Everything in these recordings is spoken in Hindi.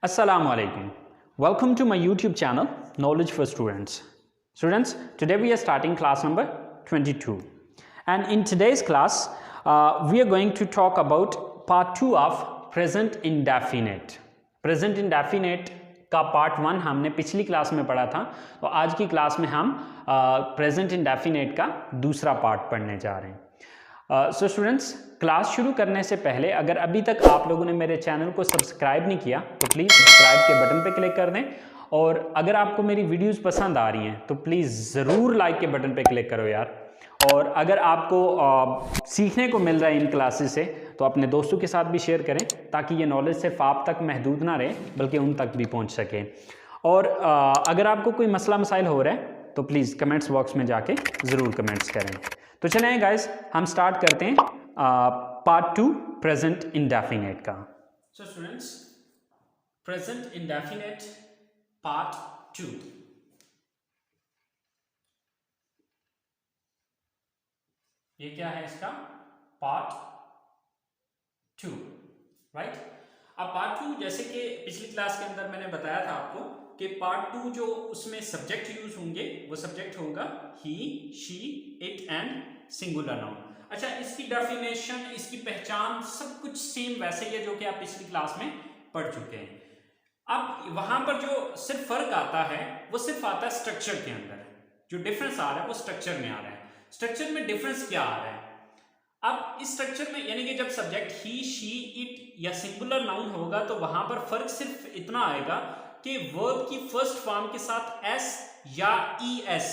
Assalamu alaikum. Welcome to my YouTube channel Knowledge for Students. Students, today we are starting class number 22. And in today's class, we are going to talk about part 2 of present indefinite. Present indefinite का पार्ट 1 हमने पिछली क्लास में पढ़ा था, तो आज की क्लास में हम प्रेजेंट इंडेफिनेट का दूसरा पार्ट पढ़ने जा रहे हैं। सो स्टूडेंट्स, क्लास शुरू करने से पहले अगर अभी तक आप लोगों ने मेरे चैनल को सब्सक्राइब नहीं किया तो प्लीज़ सब्सक्राइब के बटन पे क्लिक कर दें, और अगर आपको मेरी वीडियोस पसंद आ रही हैं तो प्लीज़ ज़रूर लाइक के बटन पे क्लिक करो यार। और अगर आपको सीखने को मिल रहा है इन क्लासेस से तो अपने दोस्तों के साथ भी शेयर करें, ताकि ये नॉलेज सिर्फ आप तक महदूद ना रहे बल्कि उन तक भी पहुंच सके। और अगर आपको कोई मसला मसाइल हो रहा है तो प्लीज़ कमेंट्स बॉक्स में जाके ज़रूर कमेंट्स करें। तो चलें गाइस, हम स्टार्ट करते हैं पार्ट 2 प्रेजेंट इंडेफिनेट का। So students, present indefinite part 2। ये क्या है इसका? Part 2, right. अब पार्ट 2, जैसे कि पिछली क्लास के अंदर मैंने बताया था आपको कि पार्ट 2 जो उसमें सब्जेक्ट यूज होंगे वो सब्जेक्ट होगा ही, she, it and singular noun. अच्छा, इसकी डेफिनेशन, इसकी पहचान सब कुछ सेम वैसे ही है जो कि आप पिछली क्लास में पढ़ चुके हैं। अब वहां पर जो सिर्फ फर्क आता है वो सिर्फ आता है स्ट्रक्चर के अंदर। जो डिफरेंस आ रहा है वो स्ट्रक्चर में आ रहा है। स्ट्रक्चर में डिफरेंस क्या आ रहा है? अब इस स्ट्रक्चर में यानी कि जब सब्जेक्ट ही, शी, इट या सिंगुलर नाउन होगा तो वहां पर फर्क सिर्फ इतना आएगा कि वर्ब की फर्स्ट फॉर्म के साथ एस या ईएस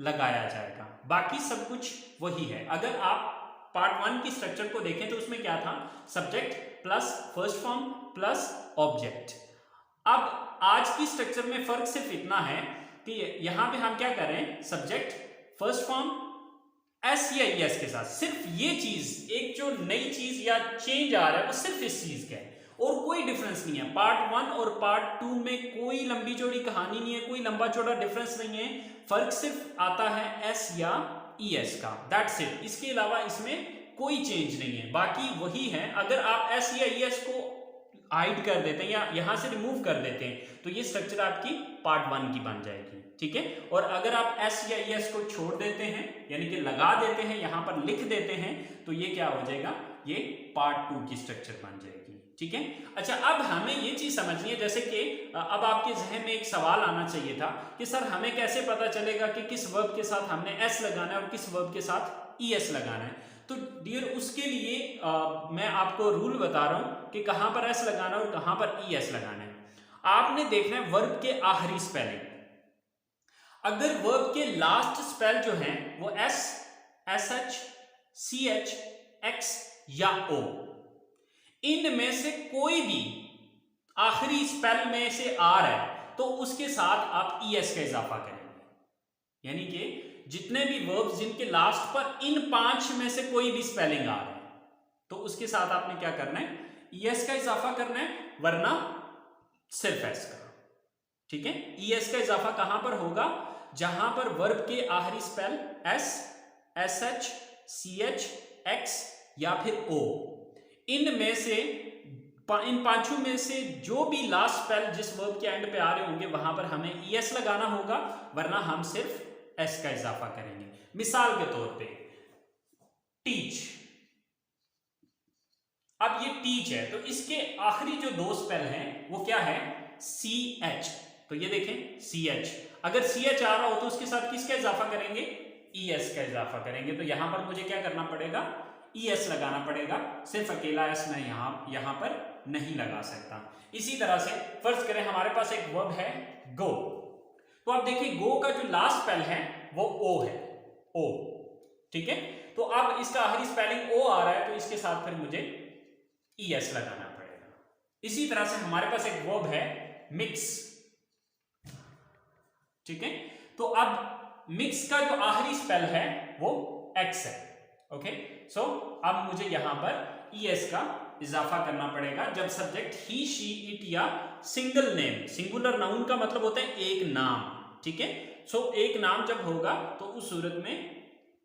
लगाया जाएगा, बाकी सब कुछ वही है। अगर आप पार्ट 1 की स्ट्रक्चर को देखें तो उसमें क्या था? Subject plus first form plus object. अब आज की स्ट्रक्चर में फर्क सिर्फ इतना है कि यहां पे हम क्या कर रहे हैं? सब्जेक्ट, फर्स्ट फॉर्म, एस या एस के साथ। सिर्फ ये चीज, एक जो नई चीज या चेंज आ रहा है वो सिर्फ इस चीज का है और कोई डिफरेंस नहीं है। पार्ट 1 और पार्ट 2 में कोई लंबी चौड़ी कहानी नहीं है, कोई लंबा चौड़ा डिफरेंस नहीं है। फर्क सिर्फ आता है एस या ईएस का, दैट्स इट। इसके अलावा इसमें कोई चेंज नहीं है, बाकी वही है। अगर आप एस या ईएस को हाइड कर देते हैं या यहां से रिमूव कर देते हैं तो ये स्ट्रक्चर आपकी पार्ट 1 की बन जाएगी, ठीक है। और अगर आप एस या ईएस को छोड़ देते हैं यानी कि लगा देते हैं, यहां पर लिख देते हैं, तो ये क्या हो जाएगा? ये पार्ट 2 की स्ट्रक्चर बन जाएगी, ठीक है। अच्छा, अब हमें ये चीज समझनी है, जैसे कि अब आपके जहन में एक सवाल आना चाहिए था कि सर हमें कैसे पता चलेगा कि किस वर्ब के साथ हमने एस लगाना है और किस वर्ब के साथ ईएस लगाना है। तो डियर, उसके लिए मैं आपको रूल बता रहा हूं कि कहां पर एस लगाना है और कहां पर ईएस लगाना है। आपने देखना है वर्ब के आखिरी स्पेलिंग। अगर वर्ब के लास्ट स्पेल जो है वो S, S H, C H, X या ओ, इनमें से कोई भी आखिरी स्पेल में से आ रहा है तो उसके साथ आप ईएस का इजाफा करेंगे। यानी कि जितने भी वर्ब्स जिनके लास्ट पर इन 5 में से कोई भी स्पेलिंग आ रहा है तो उसके साथ आपने क्या करना है? ईएस का इजाफा करना है, वरना सिर्फ एस का, ठीक है। ईएस का इजाफा कहां पर होगा? जहां पर वर्ब के आखिरी spell S, S H, C H, X या फिर ओ, इनमें से इन 5 में से जो भी लास्ट स्पेल जिस वर्ब के एंड पे आ रहे होंगे वहां पर हमें ईएस लगाना होगा, वरना हम सिर्फ एस का इजाफा करेंगे। मिसाल के तौर पे टीच। अब ये टीच है तो इसके आखिरी जो 2 स्पेल हैं वो क्या है? C H. तो ये देखें सी एच, अगर सी एच आ रहा हो तो उसके साथ किसका इजाफा करेंगे? ईएस का इजाफा करेंगे। तो यहां पर मुझे क्या करना पड़ेगा? ईएस लगाना पड़ेगा। सिर्फ अकेला एस मैं यहां पर नहीं लगा सकता। इसी तरह से फर्ज करें हमारे पास एक वर्ब है गो, तो आप देखिए गो का जो लास्ट स्पेल है वो ओ है, ओ, ठीक है। तो अब इसका आखिरी स्पेलिंग ओ आ रहा है तो इसके साथ फिर मुझे ईएस लगाना पड़ेगा। इसी तरह से हमारे पास एक वर्ब है मिक्स, ठीक है। तो अब मिक्स का जो आखिरी स्पेल है वो एक्स है, ओके। सो अब मुझे यहां पर ईएस का इजाफा करना पड़ेगा जब सब्जेक्ट ही, शी, इट या सिंगल नेम, सिंगुलर नाउन का मतलब होता है एक नाम, ठीक है। सो एक नाम जब होगा तो उस सूरत में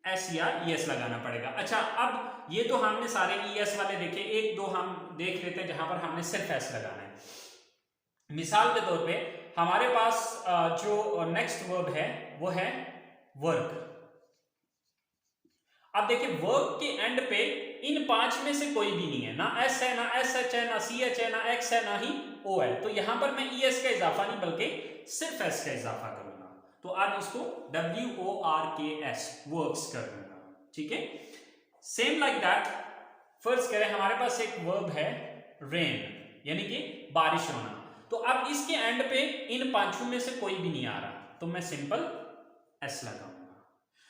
एस या ईएस लगाना पड़ेगा। अच्छा, अब ये तो हमने सारे ईएस वाले देखे, 1-2 हम देख लेते हैं जहां पर हमने सिर्फ एस लगाना है। मिसाल के तौर पे हमारे पास जो नेक्स्ट वर्ब है वो है वर्क। अब देखिए वर्क के एंड पे इन 5 में से कोई भी नहीं है, ना एस है, ना एस एच है, ना सी एच है, ना एक्स है, ना ही ओ है। तो यहां पर मैं ई एस का इजाफा नहीं बल्कि सिर्फ एस का इजाफा करूंगा। तो अब इसको WORKS वर्क्स कर दूंगा, ठीक है। सेम लाइक दैट फर्स्ट करें हमारे पास एक वर्ब है रेन, यानी कि बारिश होना। तो अब इसके एंड पे इन 5 में से कोई भी नहीं आ रहा, तो मैं सिंपल एस लगाऊंगा।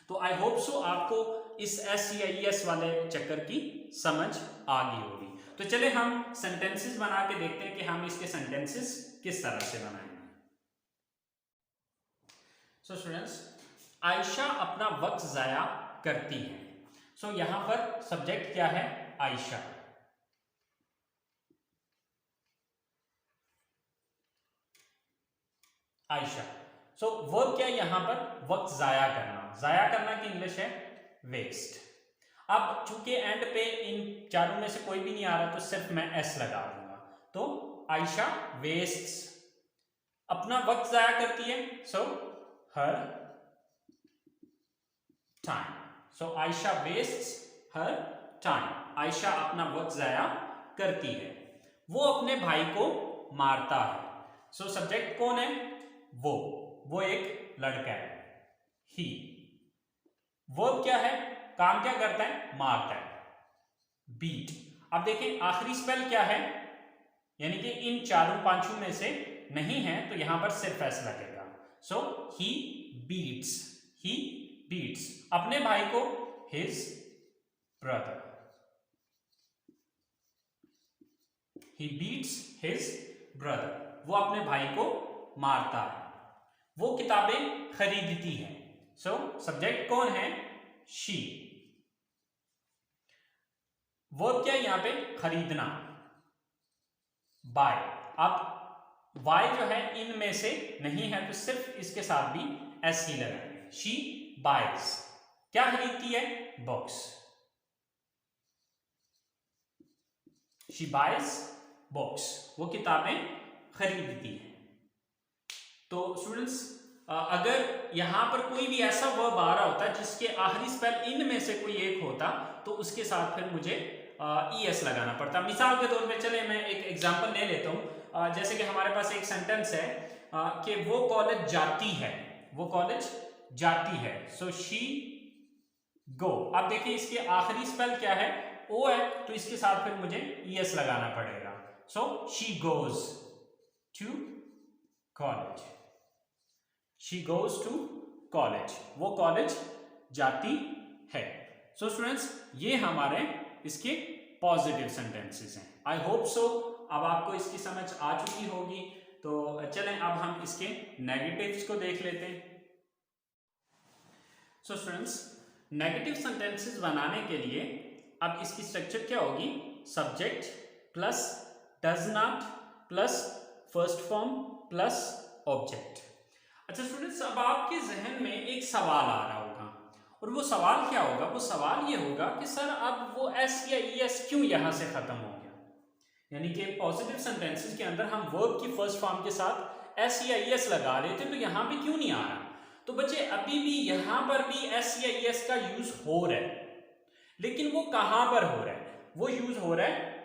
तो आई होप सो आपको इस एस या ई एस वाले चक्कर की समझ आ गई होगी। तो चले हम सेंटेंसेस बना के देखते हैं कि हम इसके सेंटेंसेस किस तरह से बनाएंगे। सो स्टूडेंट्स, आयशा अपना वक्त जाया करती है। सो यहां पर सब्जेक्ट क्या है? आयशा। आयशा। सो वर्ब क्या है यहां पर? वक्त जाया करना। जाया करना की इंग्लिश है वेस्ट। अब चूंकि एंड पे इन चारों में से कोई भी नहीं आ रहा तो सिर्फ मैं एस लगा दूंगा। तो आयशा वेस्ट्स, अपना वक्त जाया करती है, सो हर टाइम। सो आयशा वेस्ट्स हर टाइम। आयशा अपना वक्त जाया करती है। वो अपने भाई को मारता है। सो सब्जेक्ट कौन है? वो एक लड़का है, ही। वर्ब क्या है? काम क्या करता है? मारता है, बीट। अब देखें आखिरी स्पेल क्या है, यानी कि इन चारों पांचों में से नहीं है तो यहां पर सिर्फ एस लगेगा। सो ही बीट्स, ही बीट्स अपने भाई को, हिज ब्रदर। ही बीट्स हिज ब्रदर, वो अपने भाई को मारता है। वो किताबें खरीदती है। सो सब्जेक्ट कौन है? शी। वर्ब क्या है यहां पे? खरीदना, बाय। अब वाई जो है इनमें से नहीं है तो सिर्फ इसके साथ भी एस ही लगाएंगे। शी बाइज, क्या खरीदती है? बुक्स। शी बाइज बुक्स, वो किताबें खरीदती है। तो स्टूडेंट्स, अगर यहां पर कोई भी ऐसा वर्ब आ रहा होता जिसके आखिरी स्पेल इन में से कोई एक होता तो उसके साथ फिर मुझे ई एस लगाना पड़ता। मिसाल के तौर पे चले मैं एक एग्जांपल ले लेता हूं। जैसे कि हमारे पास एक सेंटेंस है कि वो कॉलेज जाती है, वो कॉलेज जाती है। So she go. अब देखिए इसके आखिरी स्पेल क्या है? ओ है, तो इसके साथ फिर मुझे ई एस लगाना पड़ेगा। So she goes to college, she goes to college, वो कॉलेज जाती है। सो स्टूडेंट्स, ये हमारे इसके पॉजिटिव सेंटेंसेस हैं। आई होप सो अब आपको इसकी समझ आ चुकी होगी। तो चलें अब हम इसके नेगेटिव्स को देख लेते हैं। सो स्टूडेंट्स, नेगेटिव सेंटेंसेस बनाने के लिए अब इसकी स्ट्रक्चर क्या होगी? Subject plus does not plus first form plus object. अच्छा स्टूडेंट्स, अब आपके जहन में एक सवाल आ रहा होगा, और वो सवाल क्या होगा? वो सवाल ये होगा कि सर अब वो एस या ई एस क्यों यहां से खत्म हो गया? यानी कि पॉजिटिव सेंटेंसेस के अंदर हम वर्ब की फर्स्ट फॉर्म के साथ एस या ई एस लगा रहे थे, तो यहां पे क्यों नहीं आ रहा? तो बच्चे अभी भी यहां पर भी एस या ई एस का यूज हो रहा है, लेकिन वो कहां पर हो रहा है? वो यूज हो रहा है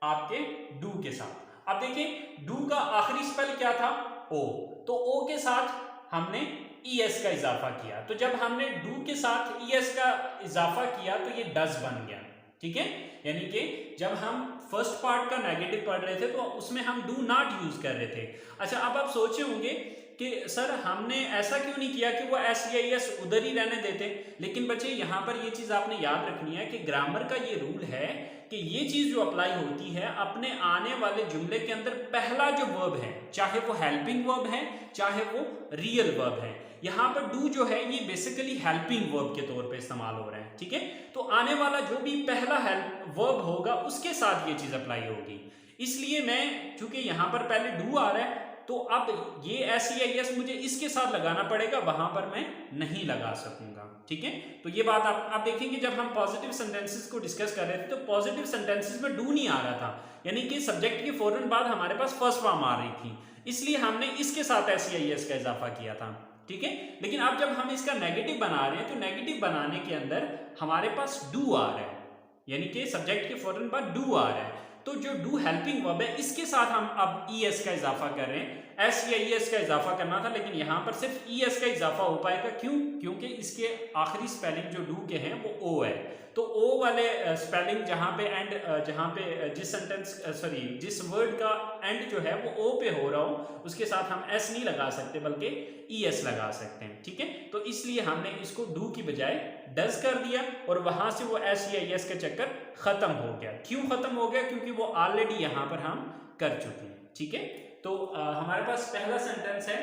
आपके डू के साथ। अब देखिए डू का आखिरी स्पेल क्या था? ओ। तो ओ के साथ हमने ई एस का इजाफा किया, तो जब हमने डू के साथ ई एस का इजाफा किया तो ये डज बन गया, ठीक है। यानी कि जब हम फर्स्ट पार्ट का नेगेटिव पढ़ रहे थे तो उसमें हम डू नॉट यूज कर रहे थे। अच्छा, अब आप सोचे होंगे कि सर हमने ऐसा क्यों नहीं किया कि वो एस या ई एस उधर ही रहने देते। लेकिन बच्चे यहाँ पर ये चीज़ आपने याद रखनी है कि ग्रामर का ये रूल है कि ये चीज़ जो अप्लाई होती है अपने आने वाले जुमले के अंदर पहला जो वर्ब है, चाहे वो हेल्पिंग वर्ब है चाहे वो रियल वर्ब है, यहाँ पर डू जो है ये बेसिकली हेल्पिंग वर्ब के तौर पे इस्तेमाल हो रहा है, ठीक है। तो आने वाला जो भी पहला वर्ब होगा उसके साथ ये चीज़ अप्लाई होगी। इसलिए मैं चूंकि यहाँ पर पहले डू आ रहा है तो अब ये एस या यस मुझे इसके साथ लगाना पड़ेगा, वहां पर मैं नहीं लगा सकूंगा, ठीक है। तो ये बात आप देखेंगे जब हम पॉजिटिव सेंटेंसेस को डिस्कस कर रहे थे तो पॉजिटिव सेंटेंसेस में डू नहीं आ रहा था, यानी कि सब्जेक्ट के फौरन बाद हमारे पास फर्स्ट फॉर्म आ रही थी। इसलिए हमने इसके साथ SEIS का इजाफा किया था, ठीक है। लेकिन अब जब हम इसका नेगेटिव बना रहे हैं तो नेगेटिव बनाने के अंदर हमारे पास डू आ रहा है, यानी कि सब्जेक्ट के फौरन बाद डू आ रहा है। तो जो डू हेल्पिंग वर्ब है इसके साथ हम अब ES का इजाफा कर रहे हैं। S या ES का इजाफा करना था, लेकिन यहां पर सिर्फ ES का इजाफा हो पाएगा। क्यों? क्योंकि इसके आखिरी स्पेलिंग जो डू के हैं वो O है। तो O वाले स्पेलिंग जहां पे एंड, जहां पे जिस सेंटेंस जिस वर्ड का एंड जो है वो O पे हो रहा हो उसके साथ हम S नहीं लगा सकते बल्कि ES लगा सकते हैं, ठीक है। तो इसलिए हमने इसको डू की बजाय डज कर दिया और वहां से वो S या ES का चक्कर खत्म हो गया। क्यों खत्म हो गया? क्योंकि वो ऑलरेडी यहां पर हम कर चुके हैं, ठीक है। तो हमारे पास पहला सेंटेंस है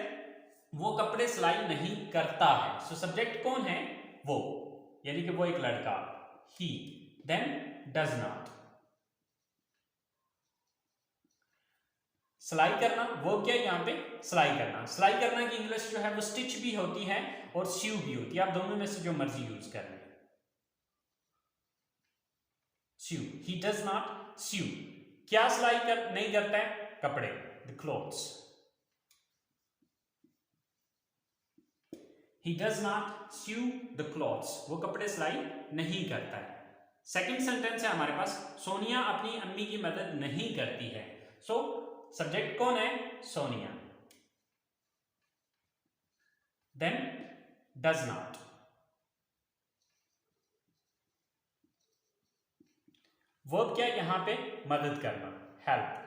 वो कपड़े सिलाई नहीं करता है। सो सब्जेक्ट कौन है? वो, यानी कि वो एक लड़का, he, then does not। सिलाई करना वो क्या है यहाँ पे? सिलाई करना। सिलाई करना की इंग्लिश जो है वो स्टिच भी होती है और सीव भी होती है, आप दोनों में से जो मर्जी यूज कर लें। सीव, he does not sew। क्या सिलाई नहीं करता है? कपड़े, the clothes। He does not sew the clothes। वो कपड़े सिलाई नहीं करता है। सेकंड सेंटेंस है हमारे पास सोनिया अपनी अम्मी की मदद नहीं करती है। सो सब्जेक्ट कौन है? Sonia, then does not. Verb क्या है यहां पे? मदद करना, help.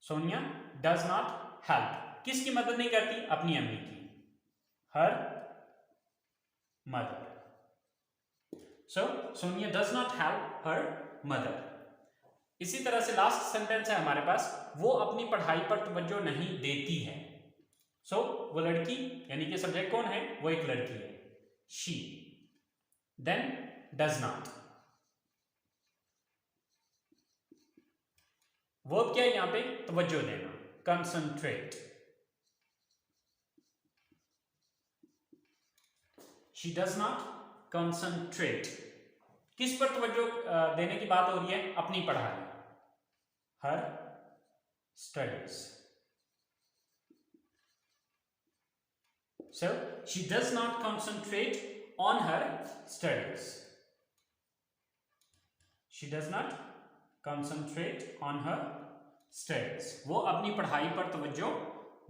Sonia does not help. किसकी मदद नहीं करती? अपनी अम्मी की, her mother. So Sonia does not help her mother. इसी तरह से लास्ट सेंटेंस है हमारे पास वो अपनी पढ़ाई पर तवज्जो नहीं देती है। सो वो लड़की, यानी कि सब्जेक्ट कौन है? वो एक लड़की है, she, then does not. Verb क्या है यहां पे? तवज्जो देना, concentrate. She does not concentrate. किस पर तवज्जो देने की बात हो रही है? अपनी पढ़ाई, her studies. So she does not concentrate on her studies। she does not concentrate on her studies। वो अपनी पढ़ाई पर तवज्जो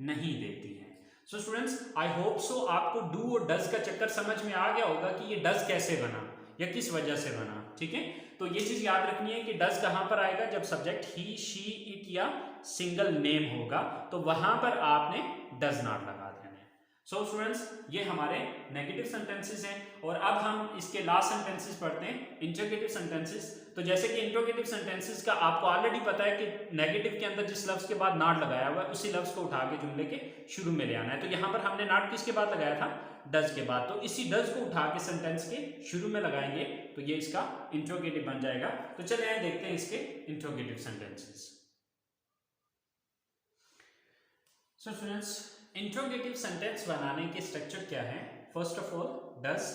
नहीं देती है। So students, I hope so आपको डू और डज का चक्कर समझ में आ गया होगा कि ये डज कैसे बना या किस वजह से बना, ठीक है। तो ये चीज याद रखनी है कि डज कहां पर आएगा? जब सब्जेक्ट ही, शी, इट या सिंगल नेम होगा तो वहां पर आपने डज नॉट लगा देना है। सो स्टूडेंट्स, ये हमारे नेगेटिव सेंटेंसेस हैं और अब हम इसके लास्ट सेंटेंसेस पढ़ते हैं, इंटरोगेटिव सेंटेंसेस। तो जैसे कि इंटरोगेटिव सेंटेंसेस का आपको ऑलरेडी पता है कि नेगेटिव के अंदर जिस लफ्ज के बाद नॉट लगाया हुआ है उसी लफ्ज को उठा के जुमले के शुरू में ले आना है। तो यहाँ पर हमने नॉट किसके बाद लगाया था? डज के बाद। तो इसी डज को उठा के सेंटेंस के शुरू में लगाएंगे तो ये इसका इंट्रोगेटिव बन जाएगा। तो चलिए आइए देखते हैं इसके interrogative sentences. So students, interrogative sentence बनाने के स्ट्रक्चर क्या है? First of all does,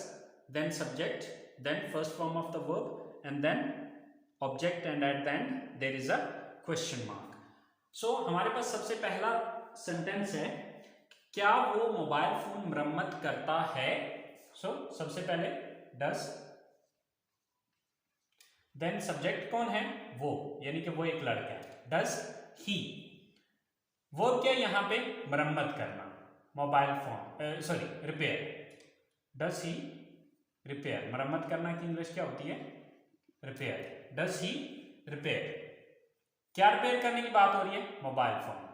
then subject, then first form of the verb and then object and at the end there is a question mark. सो हमारे पास सबसे पहला सेंटेंस है क्या वो मोबाइल फोन मरम्मत करता है? सो सबसे पहले डज, देन सब्जेक्ट कौन है? वो, यानी कि वो एक लड़का है, डज ही। वर्ब क्या है यहां पे? मरम्मत करना, mobile phone, repair. Does he repair. मरम्मत करना की इंग्लिश क्या होती है? रिपेयर। Does he repair. क्या रिपेयर करने की बात हो रही है? Mobile phone.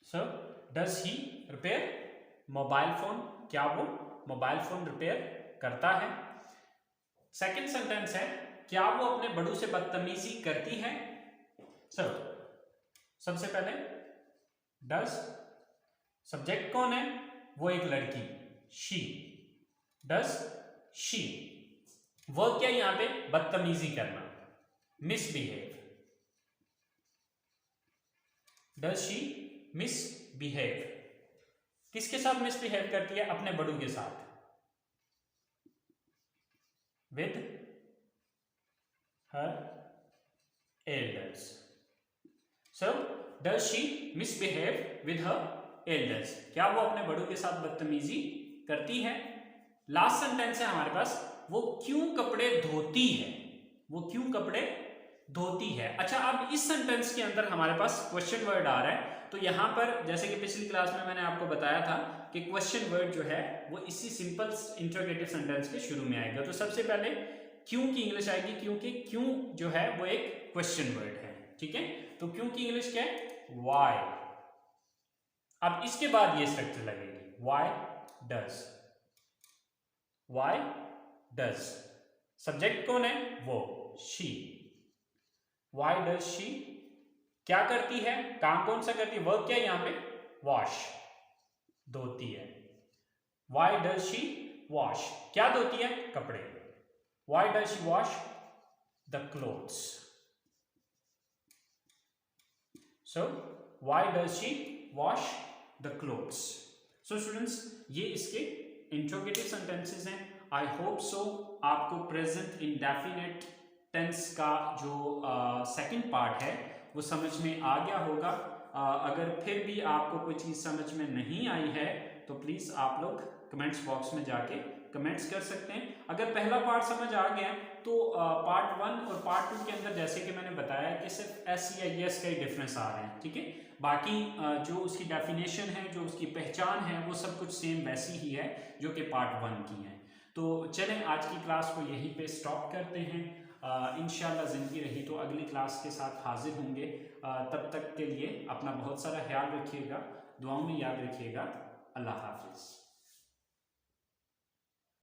So does he repair mobile phone. क्या वो मोबाइल फोन रिपेयर करता है? सेकंड सेंटेंस है क्या वो अपने बड़ों से बदतमीजी करती है? सबसे पहले डज, सब्जेक्ट कौन है? वो एक लड़की, शी, डज शी। वर्ब क्या यहां पे? बदतमीजी करना, मिसबिहेव। Does she misbehave. किसके साथ मिसबिहेव करती है? अपने बड़ों के साथ, with her elders. So does she misbehave with her elders? क्या वो अपने बड़ों के साथ बदतमीजी करती है? लास्ट सेंटेंस है हमारे पास, वो क्यों कपड़े धोती है, वो क्यों कपड़े धोती है। अच्छा, अब इस सेंटेंस के अंदर हमारे पास क्वेश्चन वर्ड आ रहा है, तो यहां पर जैसे कि पिछली क्लास में मैंने आपको बताया था कि क्वेश्चन वर्ड जो है वो इसी सिंपल इंटरोगेटिव सेंटेंस के शुरू में आएगा। तो सबसे पहले क्यों की इंग्लिश आएगी, क्योंकि क्यों जो है वो एक क्वेश्चन वर्ड है, ठीक है। तो क्यों की इंग्लिश क्या है, वाई। अब इसके बाद ये स्ट्रक्चर लगेगी, why does, why does. Subject कौन है, वो शी। वाई डज शी, क्या करती है, काम कौन सा करती है, वर्क क्या है यहाँ पे, वॉश, धोती है। वाई डज शी वॉश, क्या धोती है, कपड़े। Why does she wash the clothes. So why does she wash the clothes. So students, ये इसके इंट्रोगेटिव सेंटेंसेस हैं। आई होप सो आपको प्रेजेंट इंडेफिनिट टेंस का जो सेकंड पार्ट है वो समझ में आ गया होगा। अगर फिर भी आपको कोई चीज़ समझ में नहीं आई है तो प्लीज़ आप लोग कमेंट्स बॉक्स में जाके कमेंट्स कर सकते हैं। अगर पहला पार्ट समझ आ गया तो पार्ट 1 और पार्ट 2 के अंदर जैसे कि मैंने बताया कि सिर्फ एस या यस का ही डिफरेंस आ रहे हैं, ठीक है। बाकी जो उसकी डेफिनेशन है, जो उसकी पहचान है, वो सब कुछ सेम वैसी ही है जो कि पार्ट 1 की है। तो चलें आज की क्लास को यहीं पे स्टॉप करते हैं। इंशाल्लाह ज़िंदगी रही तो अगली क्लास के साथ हाजिर होंगे। तब तक के लिए अपना बहुत सारा ख्याल रखिएगा, दुआओं में याद रखिएगा। अल्लाह हाफिज़।